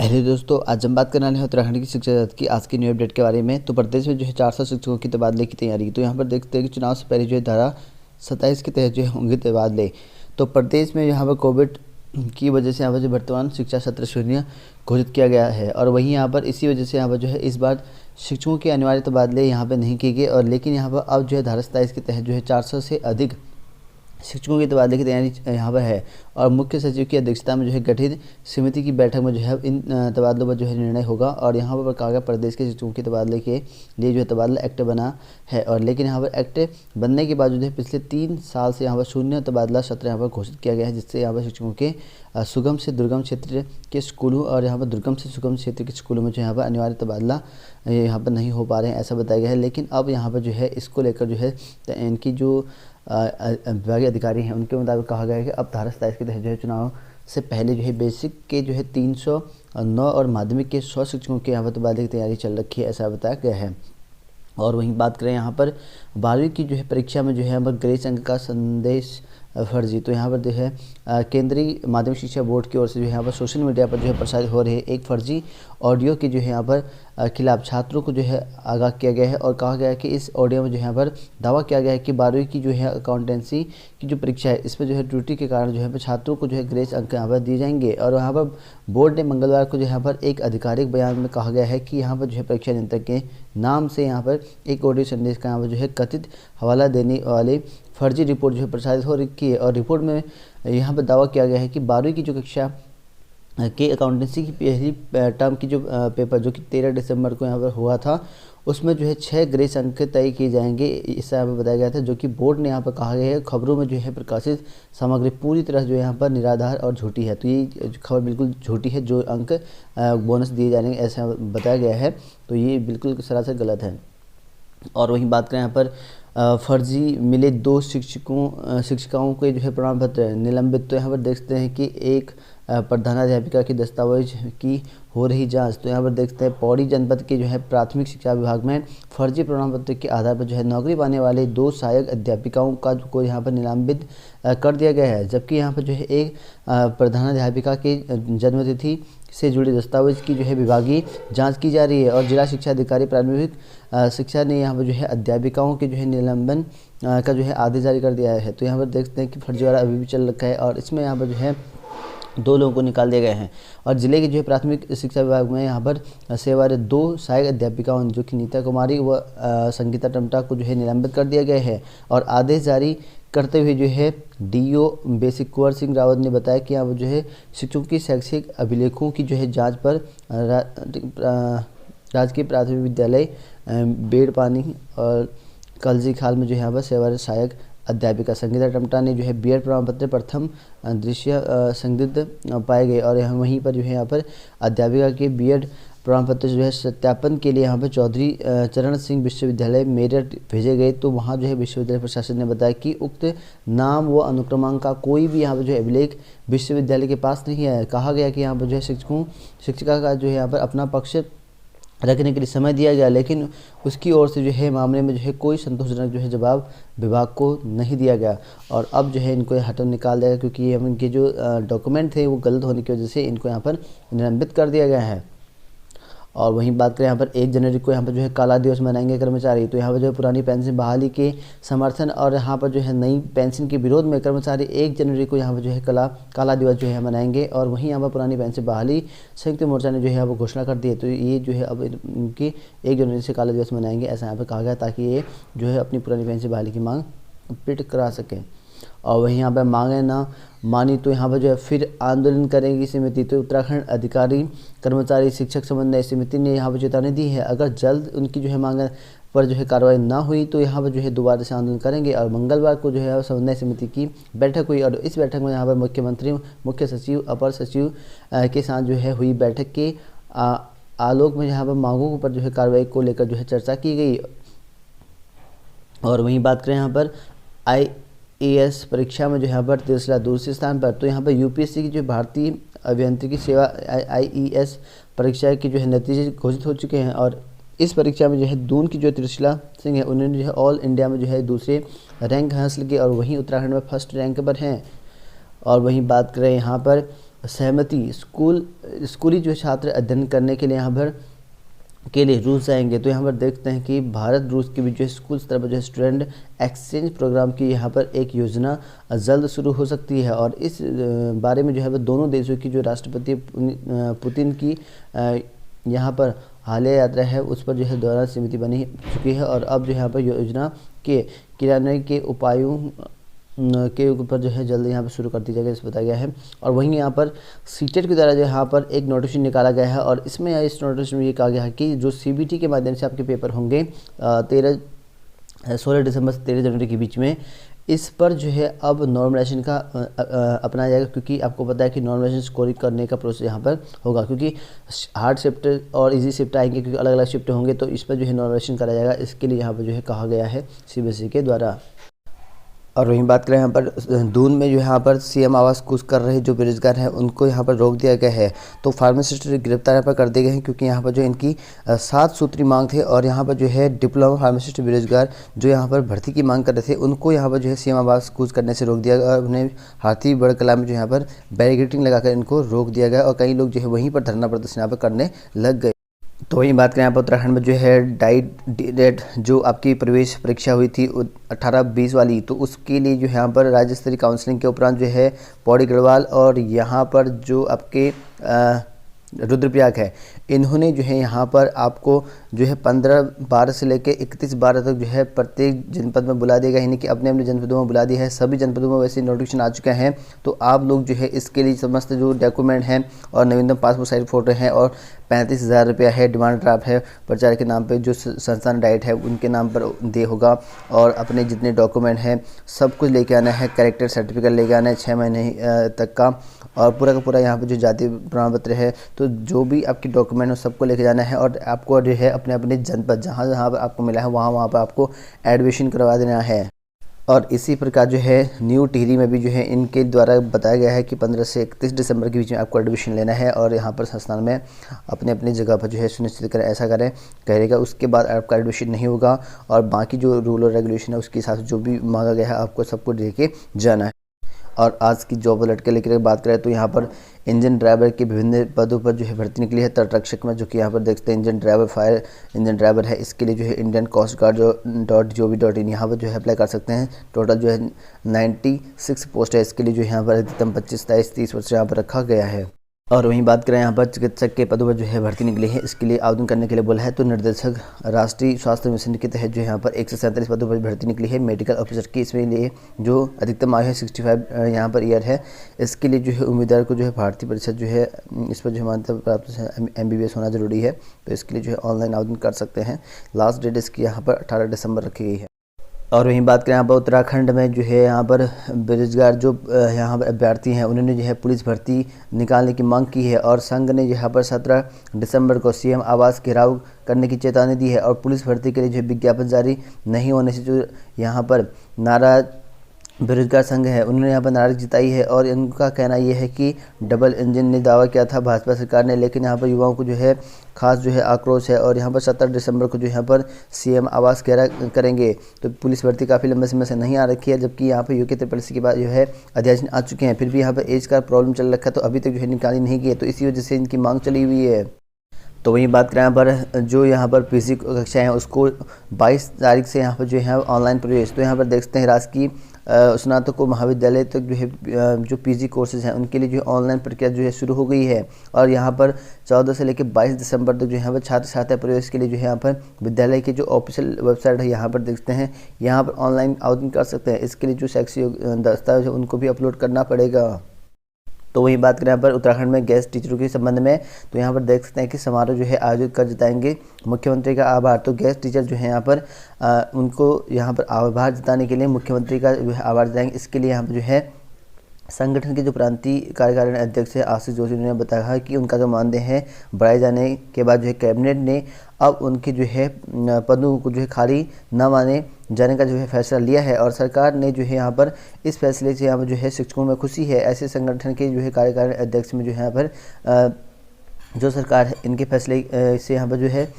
Hello दोस्तों, आज हम बात करने वाले हैं उत्तराखंड की शिक्षा नीति की आज की न्यू अपडेट के बारे में। तो प्रदेश में जो है 400 शिक्षकों की तबादले की तैयारी। तो यहाँ पर देखते हैं कि चुनाव से पहले जो है धारा 27 के तहत जो है होंगे तबादले। तो प्रदेश में यहाँ पर कोविड की वजह से यहाँ पर जो वर्तमान शिक्षा सत्र शून्य घोषित किया गया है, और वहीं यहाँ पर इसी वजह से यहाँ पर जो है इस बार शिक्षकों के अनिवार्य तबादले यहाँ पर नहीं किए गए। और लेकिन यहाँ पर अब जो है धारा 27 के तहत जो है 400 से अधिक शिक्षकों के तबादले की तैयारी यहाँ पर है। और मुख्य सचिव की अध्यक्षता में जो है गठित समिति की बैठक में जो है इन तबादलों पर जो है निर्णय होगा। और यहाँ पर कहा गया प्रदेश के शिक्षकों के तबादले के लिए जो है तबादला एक्ट बना है। और लेकिन यहाँ पर एक्ट बनने के बावजूद पिछले 3 साल से यहाँ पर शून्य तबादला सत्र यहाँ पर घोषित किया गया है, जिससे यहाँ पर शिक्षकों के सुगम से दुर्गम क्षेत्र के स्कूलों और यहाँ पर दुर्गम से सुगम क्षेत्र के स्कूलों में जो यहाँ पर अनिवार्य तबादला यहाँ पर नहीं हो पा रहे हैं, ऐसा बताया गया है। लेकिन अब यहाँ पर जो है इसको लेकर जो है इनकी जो विभागीय अधिकारी हैं उनके मुताबिक कहा गया है कि अब धारा 27 के तहत जो है चुनाव से पहले जो है बेसिक के जो है 309 और माध्यमिक के 100 शिक्षकों के यहाँ पर तबादले की तैयारी चल रखी है, ऐसा बताया गया है। और वहीं बात करें यहाँ पर 12वीं की जो है परीक्षा में जो है यहाँ पर ग्रेस अंक का संदेश फर्जी। तो यहाँ पर जो है केंद्रीय माध्यमिक शिक्षा बोर्ड की ओर से जो है यहाँ पर सोशल मीडिया पर जो है प्रसारित हो रहे एक फर्जी ऑडियो की जो है यहाँ पर खिलाफ छात्रों को जो है आगाह किया गया है। और कहा गया है कि इस ऑडियो में जो है यहाँ पर दावा किया गया है कि 12वीं की जो है अकाउंटेंसी की जो परीक्षा है इसमें जो है त्रुटि के कारण जो है छात्रों को जो है ग्रेस अंक यहाँ पर दिए जाएंगे। और यहाँ पर बोर्ड ने मंगलवार को जो यहाँ पर एक आधिकारिक बयान में कहा गया है कि यहाँ पर जो है परीक्षा नियंत्रक के नाम से यहाँ पर एक ऑडियो संदेश का यहाँ पर जो है कथित हवाला देने वाली फर्जी रिपोर्ट जो है प्रसारित हो रखी है। और रिपोर्ट में यहाँ पर दावा किया गया है कि 12वीं की जो कक्षा के अकाउंटेंसी की पहली टर्म की जो पेपर जो कि 13 दिसंबर को यहाँ पर हुआ था उसमें जो है 6 ग्रेस अंक तय किए जाएंगे, इससे यहाँ पर बताया गया था। जो कि बोर्ड ने यहाँ पर कहा गया है खबरों में जो है प्रकाशित सामग्री पूरी तरह जो यहाँ पर निराधार और झूठी है। तो ये खबर बिल्कुल झूठी है, जो अंक बोनस दिए जाएंगे ऐसा बताया गया है, तो ये बिल्कुल सरासर गलत है। और वहीं बात करें यहाँ पर फर्जी मिले 2 शिक्षिकाओं के जो है प्रमाण पत्र निलंबित। तो यहाँ पर देखते हैं कि एक प्रधानाध्यापिका की दस्तावेज की हो रही जांच। तो यहाँ पर देखते हैं पौड़ी जनपद के जो है प्राथमिक शिक्षा विभाग में फर्जी प्रमाण पत्र के आधार पर जो है नौकरी पाने वाले 2 सहायक अध्यापिकाओं का को यहाँ पर निलंबित कर दिया गया है। जबकि यहाँ पर जो है एक प्रधानाध्यापिका की जन्मतिथि से जुड़े दस्तावेज की जो है विभागीय जांच की जा रही है। और जिला शिक्षा अधिकारी प्राथमिक शिक्षा ने यहाँ पर जो है अध्यापिकाओं के जो है निलंबन का जो है आदेश जारी कर दिया है। तो यहाँ पर देखते हैं कि फर्जीवाड़ा अभी भी चल रखा है और इसमें यहाँ पर जो है 2 लोगों को निकाल दिए गए हैं। और जिले के जो है प्राथमिक शिक्षा विभाग में यहाँ पर सेवारत 2 सहायक अध्यापिकाओं जो कि नीता कुमारी व संगीता टमटा को जो है निलंबित कर दिया गया है। और आदेश जारी करते हुए जो है डीओ बेसिक कुंवर सिंह रावत ने बताया कि यहाँ पर जो है शिक्षकों की शैक्षिक अभिलेखों की जो है जाँच पर राजकीय प्राथमिक विद्यालय बेड़पानी और कलजी खाल में जो है यहाँ पर सेवारत सहायक अध्यापिका संगीता टमटा ने जो है बीएड प्रमाण पत्र प्रथम दृश्य संदिग्ध पाए गए। और यहाँ वहीं पर जो है यहाँ पर अध्यापिका के बीएड प्रमाण पत्र जो है सत्यापन के लिए यहाँ पर चौधरी चरण सिंह विश्वविद्यालय मेरठ भेजे गए। तो वहाँ जो है विश्वविद्यालय प्रशासन ने बताया कि उक्त नाम व अनुक्रमांक का कोई भी यहाँ पर जो है अभिलेख विश्वविद्यालय के पास नहीं है। कहा गया कि यहाँ पर जो है शिक्षिका का जो है यहाँ पर अपना पक्ष रखने के लिए समय दिया गया, लेकिन उसकी ओर से जो है मामले में जो है कोई संतोषजनक जो है जवाब विभाग को नहीं दिया गया। और अब जो है इनको हटन निकाल दिया गया, क्योंकि ये इनके जो डॉक्यूमेंट थे वो गलत होने की वजह से इनको यहाँ पर निलंबित कर दिया गया है। और वहीं बात करें यहाँ पर 1 जनवरी को यहाँ पर जो है काला दिवस मनाएंगे कर्मचारी। तो यहाँ पर जो है पुरानी पेंशन बहाली के समर्थन और यहाँ पर जो है नई पेंशन के विरोध में कर्मचारी 1 जनवरी को यहाँ पर जो है काला दिवस जो है मनाएंगे। और वहीं यहाँ पर पुरानी पेंशन बहाली संयुक्त मोर्चा ने जो है यहाँ पर घोषणा कर दी है। तो ये जो है अब इनकी 1 जनवरी से काला दिवस मनाएंगे, ऐसा यहाँ पर कहा गया, ताकि ये जो है अपनी पुरानी पेंशन बहाली की मांग कंप्लीट करा सकें। और वहीं यहाँ पर मांगे ना मानी तो यहाँ पर जो है फिर आंदोलन करेगी समिति। तो उत्तराखंड अधिकारी कर्मचारी शिक्षक समन्वय समिति ने यहाँ पर चेतावनी दी है, अगर जल्द उनकी जो है मांग पर जो है कार्रवाई ना हुई तो यहाँ पर जो है दोबारा से आंदोलन करेंगे। और मंगलवार को जो है समन्वय समिति की बैठक हुई और इस बैठक में यहाँ पर मुख्यमंत्री, मुख्य सचिव, अपर सचिव के साथ जो है हुई बैठक के आलोक में यहाँ पर मांगों पर जो है कार्रवाई को लेकर जो है चर्चा की गई। और वहीं बात करें यहाँ पर IAS परीक्षा में जो यहाँ पर दूसरे स्थान पर। तो यहाँ पर यूपीएससी की जो भारतीय अभियांत्रिकी सेवा IAS परीक्षा की जो है नतीजे घोषित हो चुके हैं। और इस परीक्षा में जो है दून की जो त्रिशला सिंह है उन्होंने जो है ऑल इंडिया में जो है दूसरे रैंक हासिल किए और वहीं उत्तराखंड में फर्स्ट रैंक पर हैं। और वहीं बात करें यहाँ पर सहमति स्कूली जो छात्र अध्ययन करने के लिए यहाँ पर के लिए रूस जाएंगे। तो यहाँ पर देखते हैं कि भारत रूस के बीच जो स्कूल स्तर पर जो स्टूडेंट एक्सचेंज प्रोग्राम की यहाँ पर एक योजना जल्द शुरू हो सकती है। और इस बारे में जो है दोनों देशों की जो राष्ट्रपति पुतिन की यहाँ पर हालिया यात्रा है उस पर जो है दौरान समिति बनी चुकी है। और अब जो यहाँ पर योजना के क्रियान्वयन के उपायों के ऊपर जो है जल्द यहाँ पर शुरू कर दी जाएगी, इस बताया गया है। और वहीं यहाँ पर सीटेट के द्वारा जो यहाँ पर एक नोटिफिकेशन निकाला गया है और इसमें इस नोटिफिकेशन में ये कहा गया है कि जो सीबीटी के माध्यम से आपके पेपर होंगे 16 दिसंबर से 13 जनवरी के बीच में, इस पर जो है अब नॉर्मलाइजेशन का अपनाया जाएगा। क्योंकि आपको पता है कि नॉर्मलाइजेशन स्कोरिंग करने का प्रोसेस यहाँ पर होगा, क्योंकि हार्ड शिफ्ट और इजी शिफ्ट आएंगे, क्योंकि अलग अलग शिफ्ट होंगे, तो इस पर जो है नॉर्मलाइजेशन कराया जाएगा। इसके लिए यहाँ पर जो है कहा गया है सीबीएसई के द्वारा। और वहीं बात करें यहाँ पर दून में जो यहाँ पर सीएम आवास कूच कर रहे जो बेरोजगार हैं उनको यहाँ पर रोक दिया गया है। तो फार्मासिस्ट गिरफ्तार यहाँ पर कर दिए गए हैं, क्योंकि यहाँ पर जो इनकी 7 सूत्री मांग थी और यहाँ पर जो है डिप्लोमा फार्मासिस्ट बेरोजगार जो यहाँ पर भर्ती की मांग कर रहे थे उनको यहाँ पर जो है सीएम आवास कूच करने से रोक दिया गया और उन्हें हाथी बड़ कला में जो यहाँ पर बैरिकेडिंग लगाकर इनको रोक दिया गया और कई लोग जो है वहीं पर धरना प्रदर्शन यहाँ पर करने लग गए। तो वहीं बात करें यहाँ पर उत्तराखंड में जो है डाइट जो आपकी प्रवेश परीक्षा हुई थी 18-20 वाली, तो उसके लिए जो है यहाँ पर राज्य स्तरीय काउंसलिंग के उपरांत जो है पौड़ी गढ़वाल और यहाँ पर जो आपके रुद्रप्रयाग है, इन्होंने जो है यहाँ पर आपको जो है 15/12 से लेकर 31/12 तक जो है प्रत्येक जनपद में बुला देगा, यानी कि अपने अपने जनपदों में बुला दिया है। सभी जनपदों में वैसे नोटिफिकेशन आ चुके हैं। तो आप लोग जो है इसके लिए समस्त जो डॉक्यूमेंट हैं और नवीनतम पासपोर्ट साइज फ़ोटो हैं और 35,000 रुपया है डिमांड ड्राफ्ट है प्रचार के नाम पे, जो संस्थान डाइट है उनके नाम पर दे होगा। और अपने जितने डॉक्यूमेंट हैं सब कुछ लेके आना है, कैरेक्टर सर्टिफिकेट लेके आना है 6 महीने तक का, और पूरा का पूरा यहाँ पर जो जाति प्रमाण पत्र है, तो जो भी आपके डॉक्यूमेंट है सबको लेके जाना है। और आपको जो है अपने अपने जनपद जहाँ जहाँ पर आपको मिला है वहाँ पर आपको एडमिशन करवा देना है। और इसी प्रकार जो है न्यू टिहरी में भी जो है इनके द्वारा बताया गया है कि 15 से 31 दिसंबर के बीच में आपको एडमिशन लेना है और यहाँ पर संस्थान में अपने अपनी जगह पर जो है सुनिश्चित करें, ऐसा करें कहेगा। उसके बाद आपका एडमिशन नहीं होगा और बाकी जो रूल और रेगुलेशन है उसके हिसाब से जो भी मांगा गया है आपको सबको लेके जाना है। और आज की जॉब अलर्ट के लेकर बात करें तो यहाँ पर इंजन ड्राइवर के विभिन्न पदों पर जो है भर्ती निकली है तटरक्षक में, जो कि यहाँ पर देखते हैं engine driver, fire engine driver है। इसके लिए जो है इंडियन कोस्ट गार्ड .gov.in यहाँ पर जो है अप्लाई कर सकते हैं। टोटल जो है 96 पोस्ट है। इसके लिए जो यहाँ पर अधिकतम 25, 27, 30 वर्ष यहाँ पर रखा गया है। और वहीं बात करें यहाँ पर चिकित्सक के पदों पर जो है भर्ती निकली है, इसके लिए आवेदन करने के लिए बोला है। तो निर्देशक राष्ट्रीय स्वास्थ्य मिशन के तहत जो यहाँ पर 147 पदों पर भर्ती निकली है। मेडिकल ऑफिसर की इसमें लिए जो अधिकतम आयु है 65 यहाँ पर ईयर है। इसके लिए जो है उम्मीदवार को जो है भारतीय परिषद जो है इस पर जो है मान्यता प्राप्त MBBS होना जरूरी है। तो इसके लिए जो है ऑनलाइन आवेदन कर सकते हैं। लास्ट डेट इसकी यहाँ पर 18 दिसंबर रखी गई है। और वहीं बात करें यहाँ पर उत्तराखंड में जो है यहाँ पर बेरोजगार जो यहाँ पर अभ्यर्थी हैं उन्होंने जो है पुलिस भर्ती निकालने की मांग की है। और संघ ने यहाँ पर 17 दिसंबर को सीएम आवास घेराव करने की चेतावनी दी है। और पुलिस भर्ती के लिए जो विज्ञापन जारी नहीं होने से जो यहाँ पर नाराज बेरोजगार संघ है उन्होंने यहाँ पर नाराजगी जताई है। और इनका कहना यह है कि डबल इंजन ने दावा किया था भाजपा सरकार ने, लेकिन यहाँ पर युवाओं को जो है खास जो है आक्रोश है। और यहाँ पर 17 दिसंबर को जो यहाँ पर सीएम आवास घेरा करेंगे। तो पुलिस भर्ती काफ़ी लंबे समय से नहीं आ रखी है, जबकि यहाँ पर यूके 333 के बाद जो है अध्यादेश आ चुके हैं। फिर भी यहाँ पर एज का प्रॉब्लम चल रखा है, तो अभी तक जो है निकाली नहीं की है, तो इसी वजह से इनकी मांग चली हुई है। तो वहीं बात करें यहाँ पर जो यहाँ पर पीजी कक्षाएँ हैं उसको 22 तारीख से यहाँ पर जो है ऑनलाइन प्रवेश। तो यहाँ पर देखते हैं राजकीय स्नातक महाविद्यालय तक जो है जो पीजी कोर्सेज हैं उनके लिए जो है ऑनलाइन प्रक्रिया जो है शुरू हो गई है। और यहाँ पर 14 से लेकर 22 दिसंबर तक जो है यहाँ पर छात्र छात्रा प्रवेश के लिए जो है यहाँ पर विद्यालय की जो ऑफिशियल वेबसाइट है यहाँ पर देखते हैं, यहाँ पर ऑनलाइन आवेदन कर सकते हैं। इसके लिए जो शैक्षिक दस्तावेज है उनको भी अपलोड करना पड़ेगा। तो वहीं बात करें यहाँ पर उत्तराखंड में गेस्ट टीचरों के संबंध में, तो यहाँ पर देख सकते हैं कि समारोह जो है आयोजित कर जताएंगे मुख्यमंत्री का आभार। तो गेस्ट टीचर जो है यहाँ पर उनको यहाँ पर आभार जताने के लिए मुख्यमंत्री का जो है आभार जताएंगे। इसके लिए यहाँ पर जो है संगठन के जो प्रांतीय कार्यकारिणी अध्यक्ष है आशीष जोशी ने बताया है कि उनका जो मानदेय है बढ़ाए जाने के बाद जो है कैबिनेट ने अब उनके जो है पदों को जो है खाली न माने जाने का जो है फैसला लिया है। और सरकार ने जो है यहाँ पर इस फैसले से यहाँ पर जो है शिक्षकों में खुशी है। ऐसे संगठन के जो है कार्यकारिणी अध्यक्ष में जो है यहाँ पर जो सरकार है इनके फैसले से यहाँ पर जो है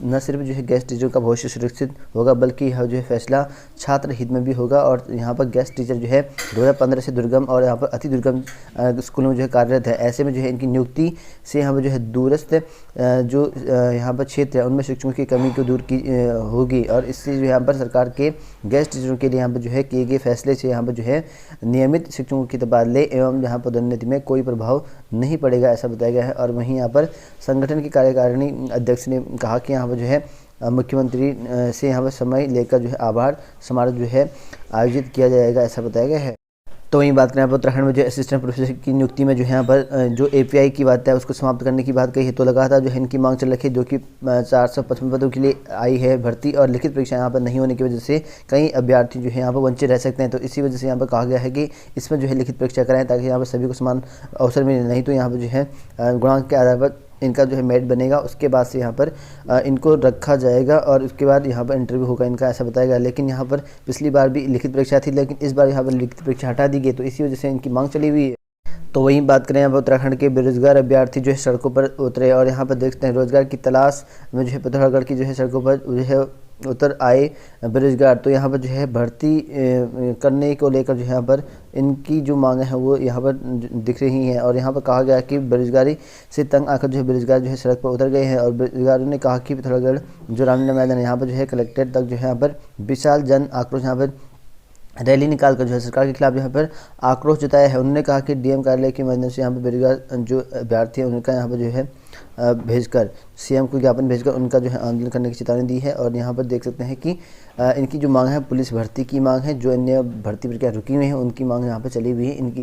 न सिर्फ जो है गैस टीचर का भविष्य सुरक्षित होगा, बल्कि यह जो है फैसला छात्र हित में भी होगा। और यहाँ पर गैस टीचर जो है 2015 से दुर्गम और यहाँ पर अति दुर्गम स्कूलों में जो है कार्यरत है। ऐसे में जो है इनकी नियुक्ति से यहाँ पर जो है दूरस्थ जो यहाँ पर क्षेत्र है उनमें शिक्षकों की कमी को दूर की होगी। और इससे जो यहाँ पर सरकार के गैस टीचरों के लिए यहाँ पर जो है किए गए फैसले से यहाँ पर जो है नियमित शिक्षकों के तबादले एवं यहाँ पदोन्नति में कोई प्रभाव नहीं पड़ेगा, ऐसा बताया गया है। और वहीं यहाँ पर संगठन की कार्यकारिणी अध्यक्ष ने कहा कि यहाँ पर जो है मुख्यमंत्री से यहाँ पर समय लेकर जो है आभार समारोह जो है आयोजित किया जाएगा, ऐसा बताया गया है। तो वहीं बात करें यहाँ पर उत्तराखंड में जो असिस्टेंट प्रोफेसर की नियुक्ति में जो है यहाँ पर जो एपीआई की बात है उसको समाप्त करने की बात कही है। तो लगातार जो है इनकी मांग चल रखी है, जो कि 455 पदों के लिए आई है भर्ती, और लिखित परीक्षा यहाँ पर नहीं होने की वजह से कई अभ्यर्थी जो है यहाँ पर वंचित रह सकते हैं। तो इसी वजह से यहाँ पर कहा गया है कि इसमें जो है लिखित परीक्षा कराएं, ताकि यहाँ पर सभी को समान अवसर मिले। नहीं तो यहाँ पर जो है गुणांक के आधार पर इनका जो है मेरिट बनेगा, उसके बाद से यहाँ पर इनको रखा जाएगा और उसके बाद यहाँ पर इंटरव्यू होगा इनका, ऐसा बताया गया। लेकिन यहाँ पर पिछली बार भी लिखित परीक्षा थी, लेकिन इस बार यहाँ पर लिखित परीक्षा हटा दी गई, तो इसी वजह से इनकी मांग चली हुई है। तो वहीं बात करें यहाँ पर उत्तराखंड के बेरोजगार अभ्यर्थी जो है सड़कों पर उतरे और यहाँ पर देखते हैं रोजगार की तलाश में जो है पिथौरागढ़ की जो है सड़कों पर जो है उतर आए बेरोजगार। तो यहाँ पर जो है भर्ती करने को लेकर जो है यहाँ पर इनकी जो मांग है वो यहाँ पर दिख रही हैं। और यहाँ पर कहा गया कि बेरोजगारी से तंग आकर जो है बेरोजगार जो है सड़क पर उतर गए हैं। और बेरोजगारों ने कहा कि पिथौरागढ़ जो रामलीला मैदान है यहाँ पर जो है कलेक्ट्रेट तक जो है यहाँ पर विशाल जन आक्रोश यहाँ पर रैली निकालकर जो है सरकार के खिलाफ यहाँ पर आक्रोश जताया है। उन्होंने कहा कि डीएम कार्यालय के माध्यम से यहाँ पर बेरोजगार जो अभ्यर्थी हैं उनका यहाँ पर जो है भेजकर सीएम को ज्ञापन भेजकर उनका जो है आंदोलन करने की चेतावनी दी है। और यहाँ पर देख सकते हैं कि इनकी जो मांग है पुलिस भर्ती की मांग है, जो अन्य भर्ती प्रक्रिया रुकी हुई है उनकी मांग यहाँ पर चली हुई है इनकी।